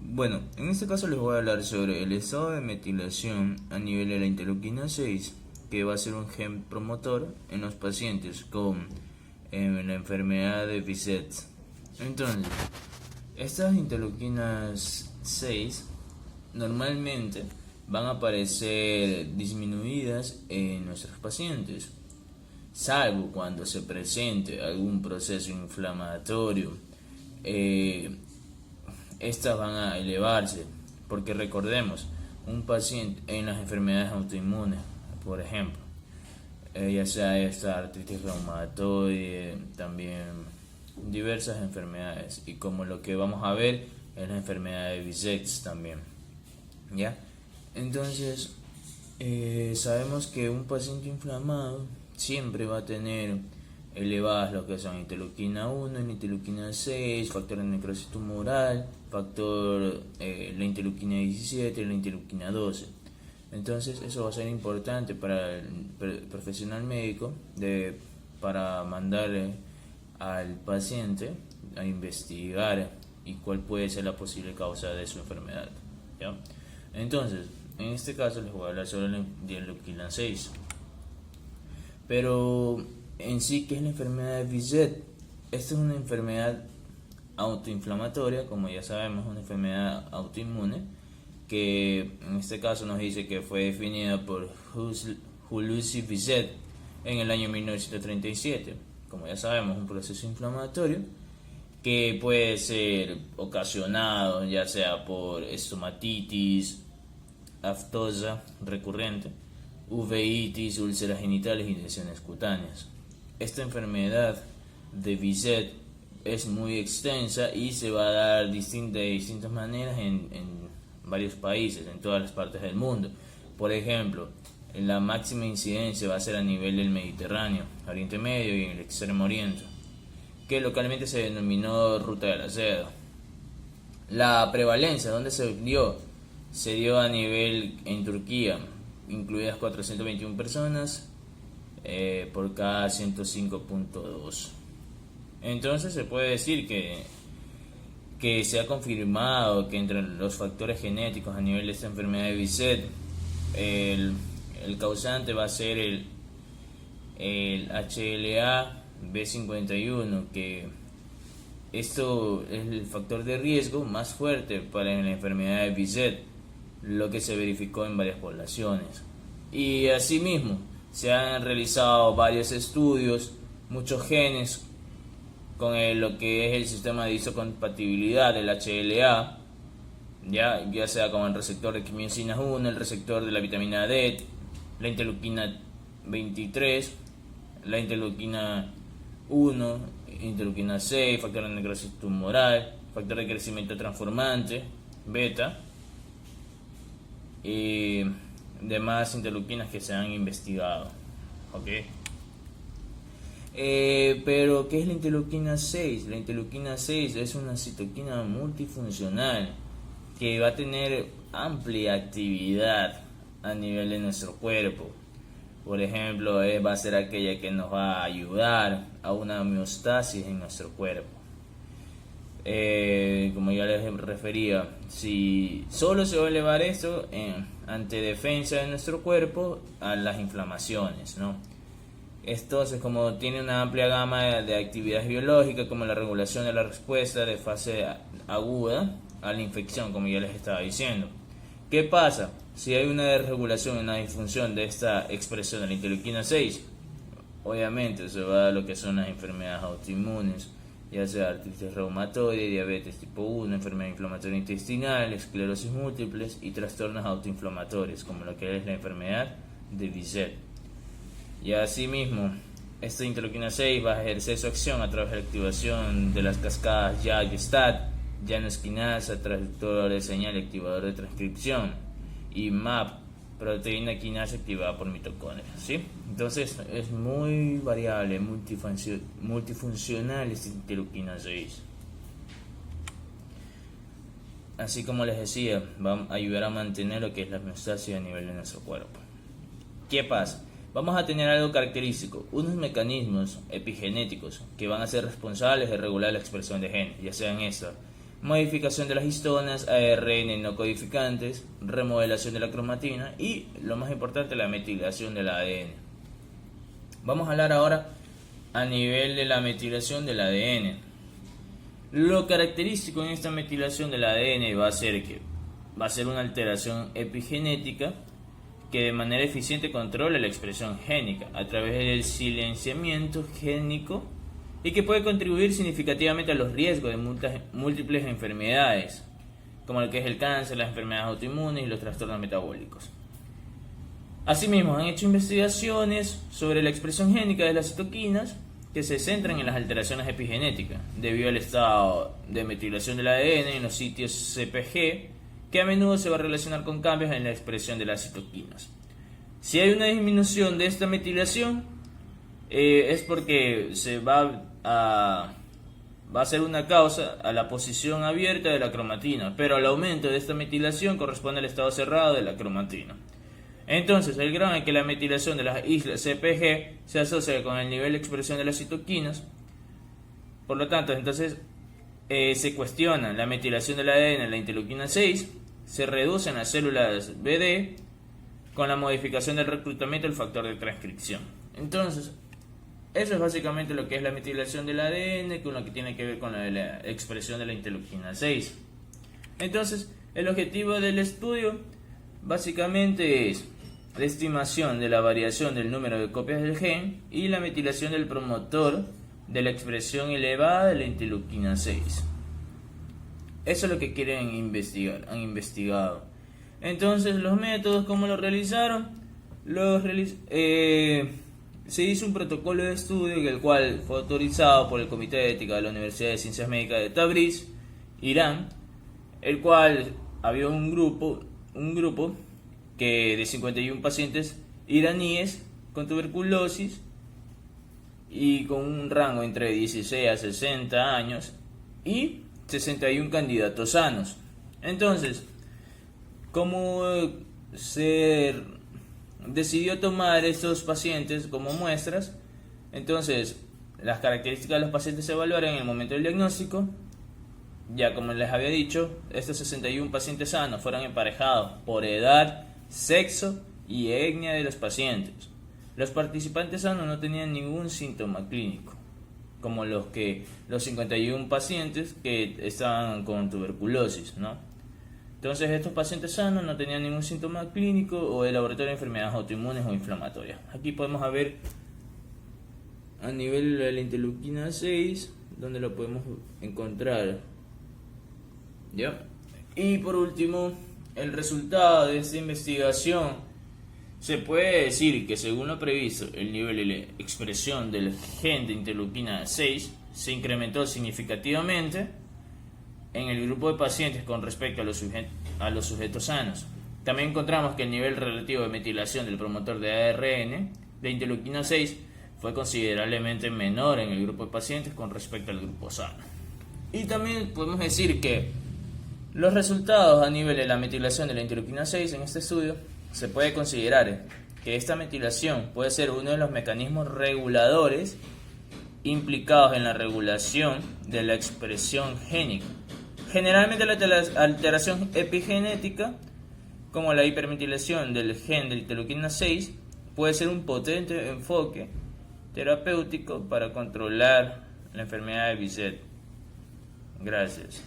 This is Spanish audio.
Bueno, en este caso les voy a hablar sobre el estado de metilación a nivel de la interleuquina 6, que va a ser un gen promotor en los pacientes con la enfermedad de Behçet. Entonces, estas interleuquinas 6 normalmente van a aparecer disminuidas en nuestros pacientes, salvo cuando se presente algún proceso inflamatorio. Estas van a elevarse, porque recordemos, un paciente en las enfermedades autoinmunes, por ejemplo, ya sea esta artritis reumatoide, también diversas enfermedades, y como lo que vamos a ver es la enfermedad de Behçet también, ¿ya? Entonces, sabemos que un paciente inflamado siempre va a tener elevadas lo que son interleuquina 1, interleuquina 6, factor de necrosis tumoral, factor la interleuquina 17, la interleuquina 12. Entonces eso va a ser importante para el profesional médico para mandarle al paciente a investigar y cuál puede ser la posible causa de su enfermedad, ¿ya? Entonces, en este caso les voy a hablar sobre la interleuquina 6. Pero en sí, ¿qué es la enfermedad de Behçet? Esta es una enfermedad autoinflamatoria, como ya sabemos, una enfermedad autoinmune, que en este caso nos dice que fue definida por Julius Behçet en el año 1937. Como ya sabemos, un proceso inflamatorio que puede ser ocasionado ya sea por estomatitis, aftosa recurrente, uveitis, úlceras genitales y lesiones cutáneas. Esta enfermedad de Behçet es muy extensa y se va a dar de distintas maneras en varios países, en todas las partes del mundo. Por ejemplo, la máxima incidencia va a ser a nivel del Mediterráneo, Oriente Medio y en el Extremo Oriente, que localmente se denominó Ruta de la Seda. La prevalencia, ¿dónde se dio? Se dio a nivel en Turquía, incluidas 421 personas por cada 105.2. Entonces se puede decir que se ha confirmado que entre los factores genéticos a nivel de esta enfermedad de Behçet, el causante va a ser el HLA B51, que esto es el factor de riesgo más fuerte para la enfermedad de Behçet, lo que se verificó en varias poblaciones. Y asimismo, se han realizado varios estudios, muchos genes con lo que es el sistema de histocompatibilidad del HLA, ya sea con el receptor de quimiosinas 1, el receptor de la vitamina D, la interleuquina 23, la interleuquina 1, interleuquina 6, factor de necrosis tumoral, factor de crecimiento transformante, beta, y demás interleuquinas que se han investigado. ¿Ok? Pero, ¿qué es la interleuquina 6? La interleuquina 6 es una citoquina multifuncional que va a tener amplia actividad a nivel de nuestro cuerpo. Por ejemplo, va a ser aquella que nos va a ayudar a una homeostasis en nuestro cuerpo. Como ya les refería, si solo se va a elevar esto ante defensa de nuestro cuerpo a las inflamaciones, ¿no? Entonces, como tiene una amplia gama de actividades biológicas, como la regulación de la respuesta de fase aguda a la infección, como ya les estaba diciendo. ¿Qué pasa? Si hay una desregulación, una disfunción de esta expresión de la interleuquina 6, obviamente se va a lo que son las enfermedades autoinmunes, ya sea artritis reumatoide, diabetes tipo 1, enfermedad inflamatoria intestinal, esclerosis múltiples y trastornos autoinflamatorios, como lo que es la enfermedad de Behçet. Y asimismo, esta interleuquina 6 va a ejercer su acción a través de la activación de las cascadas JAK-STAT, Janus quinasa, transductor de señal y activador de transcripción, y MAP, proteína quinasa activada por mitocondrias, ¿sí? Entonces es muy variable, multifuncional esta interleuquina 6. Así como les decía, va a ayudar a mantener lo que es la homeostasis a nivel de nuestro cuerpo. ¿Qué pasa? Vamos a tener algo característico, unos mecanismos epigenéticos que van a ser responsables de regular la expresión de genes, ya sean estos modificación de las histonas, ARN no codificantes, remodelación de la cromatina y, lo más importante, la metilación del ADN. Vamos a hablar ahora a nivel de la metilación del ADN. Lo característico en esta metilación del ADN va a ser una alteración epigenética que de manera eficiente controla la expresión génica a través del silenciamiento génico y que puede contribuir significativamente a los riesgos de múltiples enfermedades, como lo que es el cáncer, las enfermedades autoinmunes y los trastornos metabólicos. Asimismo, han hecho investigaciones sobre la expresión génica de las citoquinas que se centran en las alteraciones epigenéticas, debido al estado de metilación del ADN en los sitios CPG, que a menudo se va a relacionar con cambios en la expresión de las citoquinas. Si hay una disminución de esta metilación, es porque se va a ser una causa a la posición abierta de la cromatina, pero al aumento de esta metilación corresponde al estado cerrado de la cromatina. Entonces, el grado en que la metilación de las islas CPG se asocia con el nivel de expresión de las citoquinas, por lo tanto, se cuestiona la metilación del ADN en la interleuquina 6, se reducen las células BD con la modificación del reclutamiento del factor de transcripción. Entonces, eso es básicamente lo que es la metilación del ADN, con lo que tiene que ver con la expresión de la interleuquina 6. Entonces, el objetivo del estudio básicamente es la estimación de la variación del número de copias del gen y la metilación del promotor de la expresión elevada de la interleuquina 6. Eso es lo que quieren investigar, han investigado. Entonces, los métodos, ¿cómo lo realizaron? Se hizo un protocolo de estudio, el cual fue autorizado por el Comité de Ética de la Universidad de Ciencias Médicas de Tabriz, Irán, el cual había un grupo de 51 pacientes iraníes con tuberculosis y con un rango entre 16 a 60 años y 61 candidatos sanos. Entonces, como se decidió tomar estos pacientes como muestras, entonces las características de los pacientes se evaluaron en el momento del diagnóstico. Ya como les había dicho, estos 61 pacientes sanos fueron emparejados por edad, sexo y etnia de los pacientes. Los participantes sanos no tenían ningún síntoma clínico, como los 51 pacientes que estaban con tuberculosis, ¿no? Entonces, estos pacientes sanos no tenían ningún síntoma clínico o de laboratorio de enfermedades autoinmunes o inflamatorias. Aquí podemos ver a nivel de la interleuquina 6, donde lo podemos encontrar. ¿Ya? Y por último, el resultado de esta investigación, se puede decir que según lo previsto, el nivel de la expresión del gen de interleuquina 6 se incrementó significativamente en el grupo de pacientes con respecto a los sujetos sanos. También encontramos que el nivel relativo de metilación del promotor de ARN de interleuquina 6 fue considerablemente menor en el grupo de pacientes con respecto al grupo sano. Y también podemos decir que los resultados a nivel de la metilación de la interleuquina 6 en este estudio, se puede considerar que esta metilación puede ser uno de los mecanismos reguladores implicados en la regulación de la expresión génica. Generalmente la alteración epigenética, como la hipermetilación del gen de interleuquina 6, puede ser un potente enfoque terapéutico para controlar la enfermedad de Behçet. Gracias.